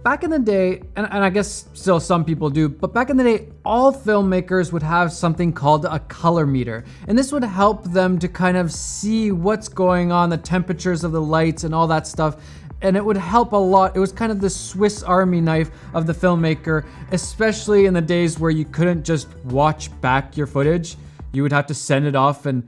Back in the day, and I guess still some people do, but back in the day, all filmmakers would have something called a color meter. And this would help them to kind of see what's going on, the temperatures of the lights and all that stuff. And it would help a lot. It was kind of the Swiss Army knife of the filmmaker, especially in the days where you couldn't just watch back your footage. You would have to send it off and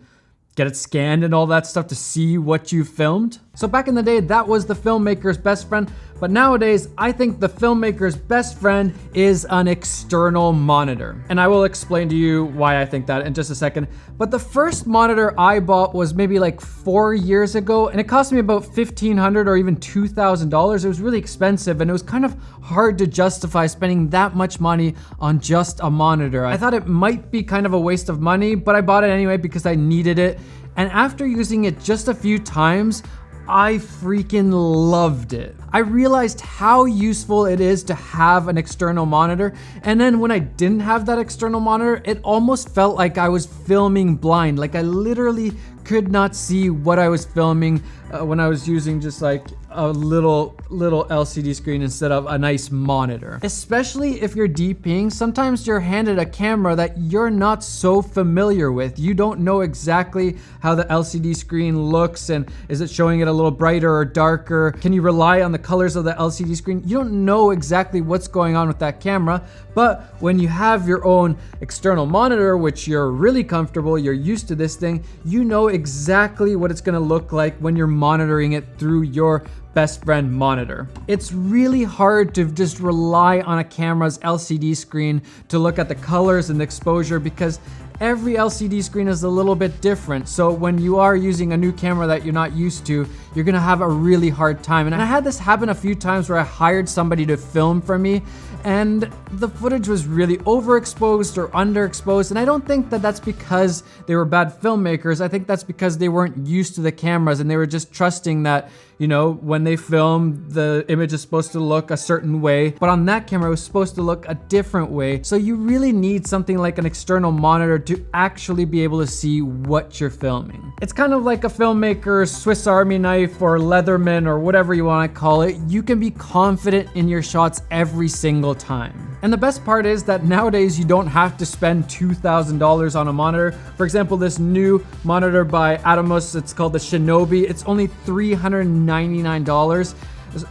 get it scanned and all that stuff to see what you filmed. So back in the day, that was the filmmaker's best friend. But nowadays, I think the filmmaker's best friend is an external monitor. And I will explain to you why I think that in just a second. But the first monitor I bought was maybe like 4 years ago, and it cost me about $1,500 or even $2,000. It was really expensive, and it was kind of hard to justify spending that much money on just a monitor. I thought it might be kind of a waste of money, but I bought it anyway because I needed it. And after using it just a few times, I freaking loved it. I realized how useful it is to have an external monitor, and then when I didn't have that external monitor, it almost felt like I was filming blind. Like I literally could not see what I was filming when I was using just like a little LCD screen instead of a nice monitor. Especially if you're DPing, sometimes you're handed a camera that you're not so familiar with. You don't know exactly how the LCD screen looks, and is it showing it a little brighter or darker? Can you rely on the colors of the LCD screen? You don't know exactly what's going on with that camera, but when you have your own external monitor, which you're really comfortable, you're used to this thing, you know exactly what it's gonna look like when you're monitoring it through your best friend monitor. It's really hard to just rely on a camera's LCD screen to look at the colors and the exposure, because every LCD screen is a little bit different. So when you are using a new camera that you're not used to, you're gonna have a really hard time. And I had this happen a few times where I hired somebody to film for me, and the footage was really overexposed or underexposed. And I don't think that that's because they were bad filmmakers. I think that's because they weren't used to the cameras, and they were just trusting that, you know, when they film, the image is supposed to look a certain way, but on that camera, it was supposed to look a different way. So you really need something like an external monitor to actually be able to see what you're filming. It's kind of like a filmmaker's Swiss Army knife or Leatherman or whatever you want to call it. You can be confident in your shots every single time. And the best part is that nowadays you don't have to spend $2,000 on a monitor. For example, this new monitor by Atomos, it's called the Shinobi. It's only $399.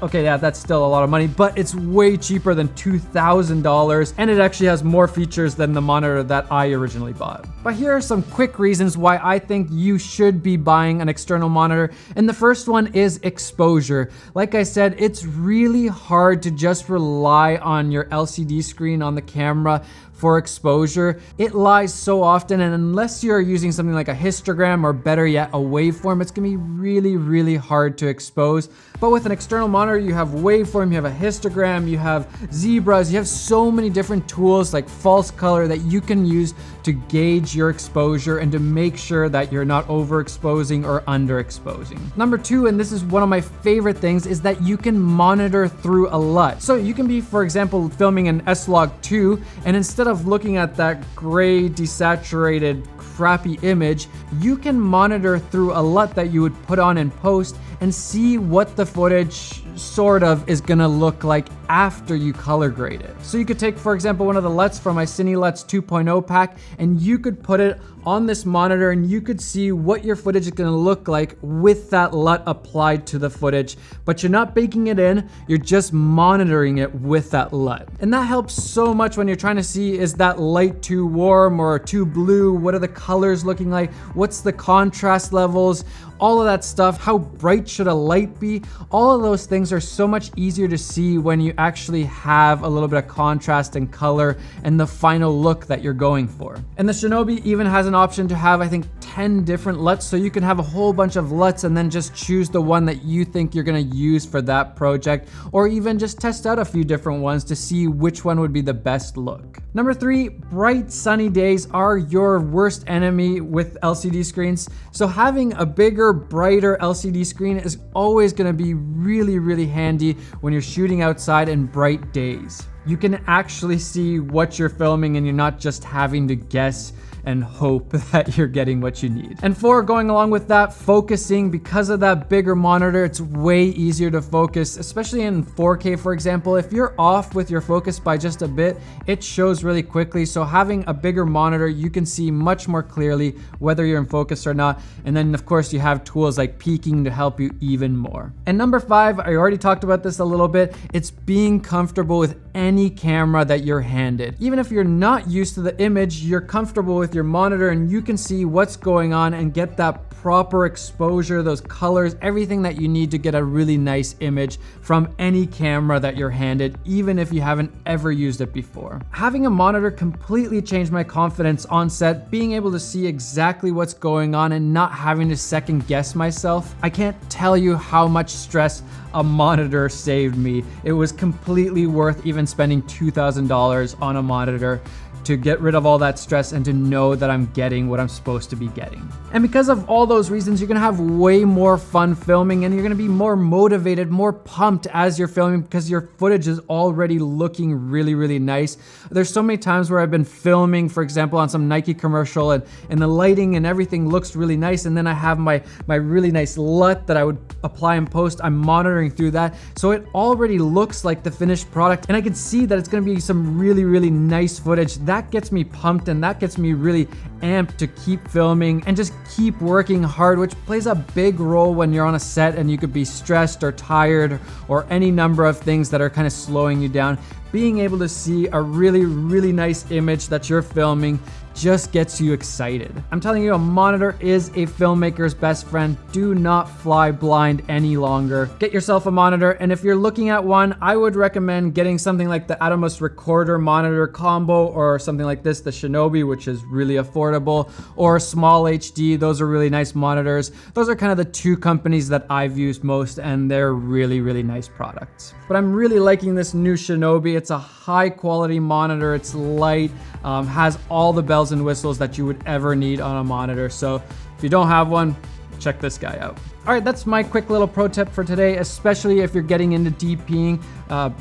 Okay, yeah, that's still a lot of money, but it's way cheaper than $2,000, and it actually has more features than the monitor that I originally bought. But here are some quick reasons why I think you should be buying an external monitor, and the first one is exposure. Like I said, it's really hard to just rely on your LCD screen on the camera for exposure. It lies so often, and unless you're using something like a histogram or better yet a waveform, it's gonna be really, really hard to expose. But with an external monitor, you have waveform, you have a histogram, you have zebras, you have so many different tools like false color that you can use to gauge your exposure and to make sure that you're not overexposing or underexposing. Number two, and this is one of my favorite things, is that you can monitor through a LUT. So you can be, for example, filming an S-Log2, and instead of looking at that gray, desaturated, crappy image, you can monitor through a LUT that you would put on in post and see what the footage sort of is gonna look like after you color grade it. So you could take, for example, one of the LUTs from my Cine LUTs 2.0 pack, and you could put it on this monitor and you could see what your footage is gonna look like with that LUT applied to the footage, but you're not baking it in, you're just monitoring it with that LUT. And that helps so much when you're trying to see, is that light too warm or too blue? What are the colors looking like? What's the contrast levels? All of that stuff. How bright should a light be? All of those things are so much easier to see when you actually have a little bit of contrast and color and the final look that you're going for. And the Shinobi even has an option to have, I think, 10 different LUTs, so you can have a whole bunch of LUTs and then just choose the one that you think you're gonna use for that project, or even just test out a few different ones to see which one would be the best look. Number three, bright sunny days are your worst enemy with LCD screens. So having a bigger, brighter LCD screen is always gonna be really, really handy when you're shooting outside in bright days. You can actually see what you're filming and you're not just having to guess and hope that you're getting what you need. And 4, going along with that, focusing. Because of that bigger monitor, it's way easier to focus, especially in 4K, for example. If you're off with your focus by just a bit, it shows really quickly. So having a bigger monitor, you can see much more clearly whether you're in focus or not. And then of course you have tools like peaking to help you even more. And number 5, I already talked about this a little bit. It's being comfortable with any camera that you're handed. Even if you're not used to the image, you're comfortable with your monitor and you can see what's going on and get that proper exposure, those colors, everything that you need to get a really nice image from any camera that you're handed, even if you haven't ever used it before. Having a monitor completely changed my confidence on set, being able to see exactly what's going on and not having to second guess myself. I can't tell you how much stress a monitor saved me. It was completely worth even spending $2,000 on a monitor to get rid of all that stress and to know that I'm getting what I'm supposed to be getting. And because of all those reasons, you're gonna have way more fun filming and you're gonna be more motivated, more pumped as you're filming because your footage is already looking really, really nice. There's so many times where I've been filming, for example, on some Nike commercial and the lighting and everything looks really nice, and then I have my really nice LUT that I would apply in post. I'm monitoring through that, so it already looks like the finished product, and I can see that it's gonna be some really, really nice footage. That gets me pumped and that gets me really amped to keep filming and just keep working hard, which plays a big role when you're on a set and you could be stressed or tired or any number of things that are kind of slowing you down. Being able to see a really, really nice image that you're filming just gets you excited. I'm telling you, a monitor is a filmmaker's best friend. Do not fly blind any longer. Get yourself a monitor, and if you're looking at one, I would recommend getting something like the Atomos recorder monitor combo, or something like this, the Shinobi, which is really affordable, or Small HD. Those are really nice monitors. Those are kind of the 2 companies that I've used most, and they're really, really nice products. But I'm really liking this new Shinobi. It's a high quality monitor. It's light, has all the bells and whistles that you would ever need on a monitor. So if you don't have one, check this guy out. All right, that's my quick little pro tip for today, especially if you're getting into DPing,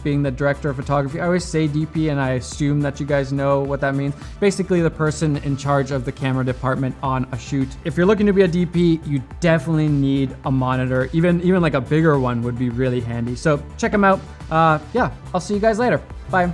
being the director of photography. I always say DP and I assume that you guys know what that means. Basically the person in charge of the camera department on a shoot. If you're looking to be a DP, you definitely need a monitor. Even like a bigger one would be really handy. So check them out. Yeah, I'll see you guys later. Bye.